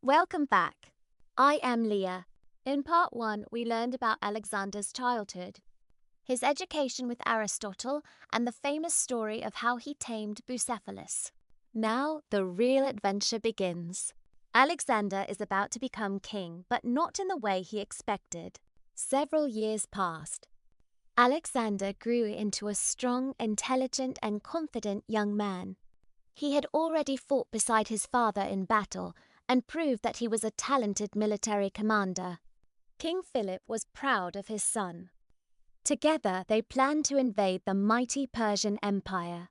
Welcome back. I am Leah. In part 1, we learned about Alexander's childhood, his education with Aristotle, and the famous story of how he tamed Bucephalus. Now, the real adventure begins. Alexander is about to become king, but not in the way he expected. Several years passed. Alexander grew into a strong, intelligent, and confident young man. He had already fought beside his father in battle and proved that he was a talented military commander. King Philip was proud of his son. Together, they planned to invade the mighty Persian Empire.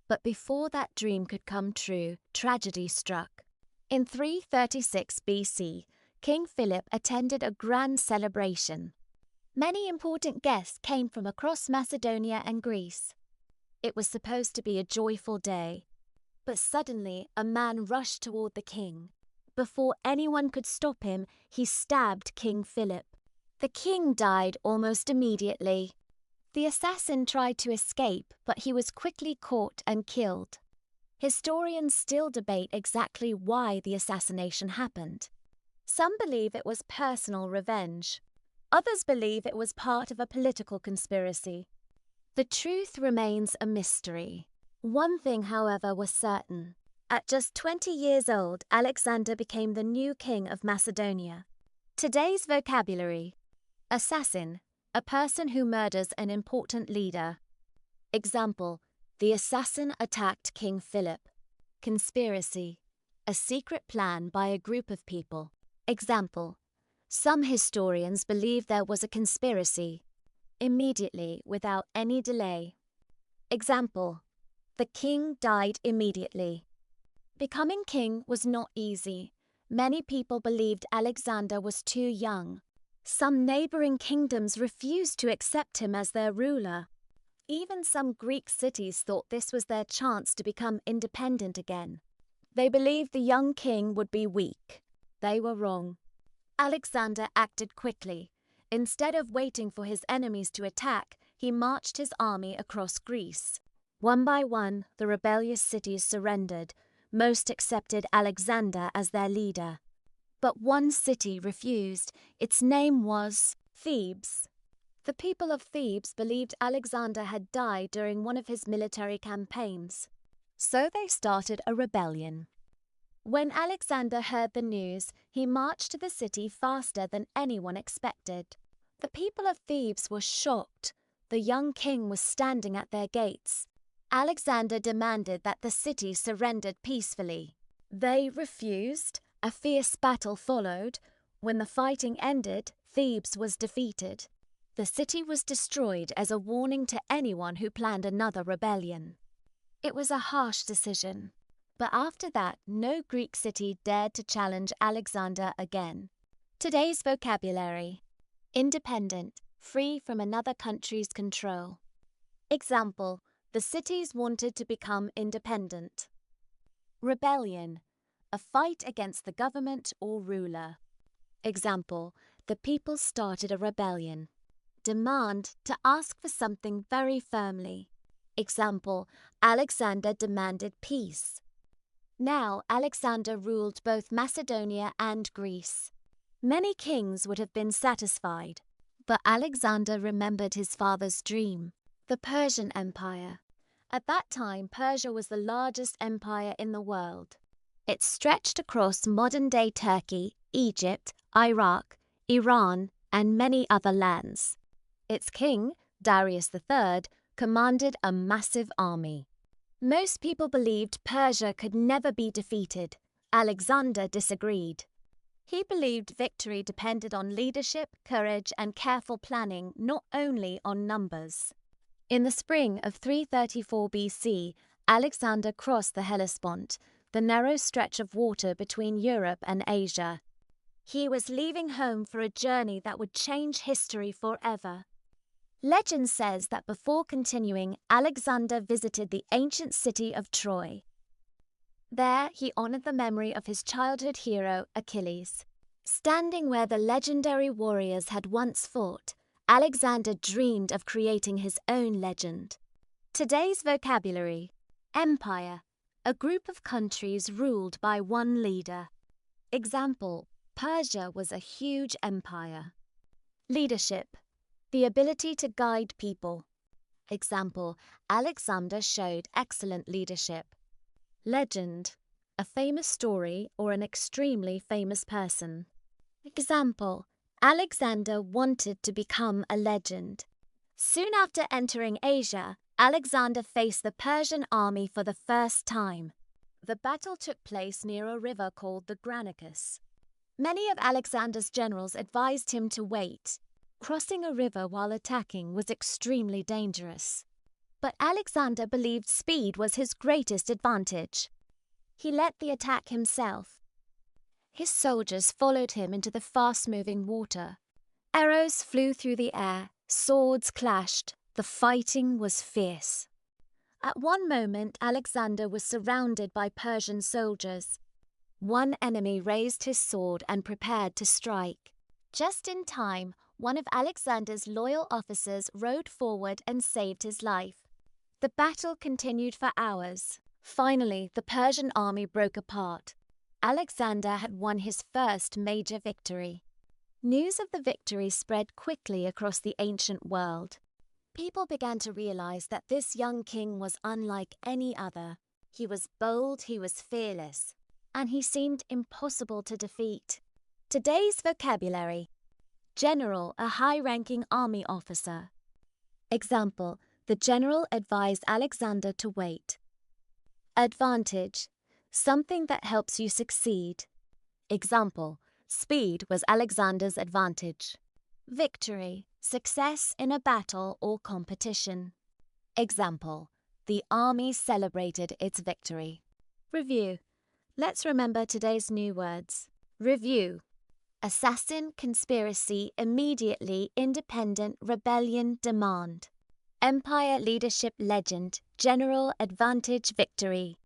But before that dream could come true, tragedy struck. In 336 BC, King Philip attended a grand celebration. Many important guests came from across Macedonia and Greece. It was supposed to be a joyful day. But suddenly, a man rushed toward the king. Before anyone could stop him, he stabbed King Philip. The king died almost immediately. The assassin tried to escape, but he was quickly caught and killed. Historians still debate exactly why the assassination happened. Some believe it was personal revenge. Others believe it was part of a political conspiracy. The truth remains a mystery. One thing, however, was certain. At just 20 years old, Alexander became the new king of Macedonia. Today's vocabulary: assassin, a person who murders an important leader. Example: the assassin attacked King Philip. Conspiracy, a secret plan by a group of people. Example: some historians believe there was a conspiracy. Immediately, without any delay. Example: the king died immediately. Becoming king was not easy. Many people believed Alexander was too young. Some neighboring kingdoms refused to accept him as their ruler. Even some Greek cities thought this was their chance to become independent again. They believed the young king would be weak. They were wrong. Alexander acted quickly. Instead of waiting for his enemies to attack, he marched his army across Greece. One by one, the rebellious cities surrendered. Most accepted Alexander as their leader. But one city refused. Its name was Thebes. The people of Thebes believed Alexander had died during one of his military campaigns. So they started a rebellion. When Alexander heard the news, he marched to the city faster than anyone expected. The people of Thebes were shocked. The young king was standing at their gates. Alexander demanded that the city surrendered peacefully. They refused. A fierce battle followed. When the fighting ended, Thebes was defeated. The city was destroyed as a warning to anyone who planned another rebellion. It was a harsh decision. But after that, no Greek city dared to challenge Alexander again. Today's vocabulary: independent, free from another country's control. Example: the cities wanted to become independent. Rebellion, a fight against the government or ruler. Example: the people started a rebellion. Demand, to ask for something very firmly. Example: Alexander demanded peace. Now Alexander ruled both Macedonia and Greece. Many kings would have been satisfied, but Alexander remembered his father's dream, the Persian Empire. At that time, Persia was the largest empire in the world. It stretched across modern-day Turkey, Egypt, Iraq, Iran, and many other lands. Its king, Darius III, commanded a massive army. Most people believed Persia could never be defeated. Alexander disagreed. He believed victory depended on leadership, courage, and careful planning, not only on numbers. In the spring of 334 BC, Alexander crossed the Hellespont, the narrow stretch of water between Europe and Asia. He was leaving home for a journey that would change history forever. Legend says that before continuing, Alexander visited the ancient city of Troy. There, he honored the memory of his childhood hero, Achilles. Standing where the legendary warriors had once fought, Alexander dreamed of creating his own legend. Today's vocabulary: empire, a group of countries ruled by one leader. Example, Persia was a huge empire. Leadership, the ability to guide people. Example, Alexander showed excellent leadership. Legend, a famous story or an extremely famous person. Example, Alexander wanted to become a legend. Soon after entering Asia, Alexander faced the Persian army for the first time. The battle took place near a river called the Granicus. Many of Alexander's generals advised him to wait. Crossing a river while attacking was extremely dangerous. But Alexander believed speed was his greatest advantage. He led the attack himself. His soldiers followed him into the fast-moving water. Arrows flew through the air, swords clashed, the fighting was fierce. At one moment, Alexander was surrounded by Persian soldiers. One enemy raised his sword and prepared to strike. Just in time, one of Alexander's loyal officers rode forward and saved his life. The battle continued for hours. Finally, the Persian army broke apart. Alexander had won his first major victory. News of the victory spread quickly across the ancient world. People began to realize that this young king was unlike any other. He was bold, he was fearless, and he seemed impossible to defeat. Today's vocabulary: general, a high-ranking army officer. Example, the general advised Alexander to wait. Advantage, something that helps you succeed. Example, speed was Alexander's advantage. Victory, success in a battle or competition. Example, the army celebrated its victory. Review. Let's remember today's new words. Review. Assassin, conspiracy, immediately, independent, rebellion, demand. Empire, leadership, legend, general, advantage, victory.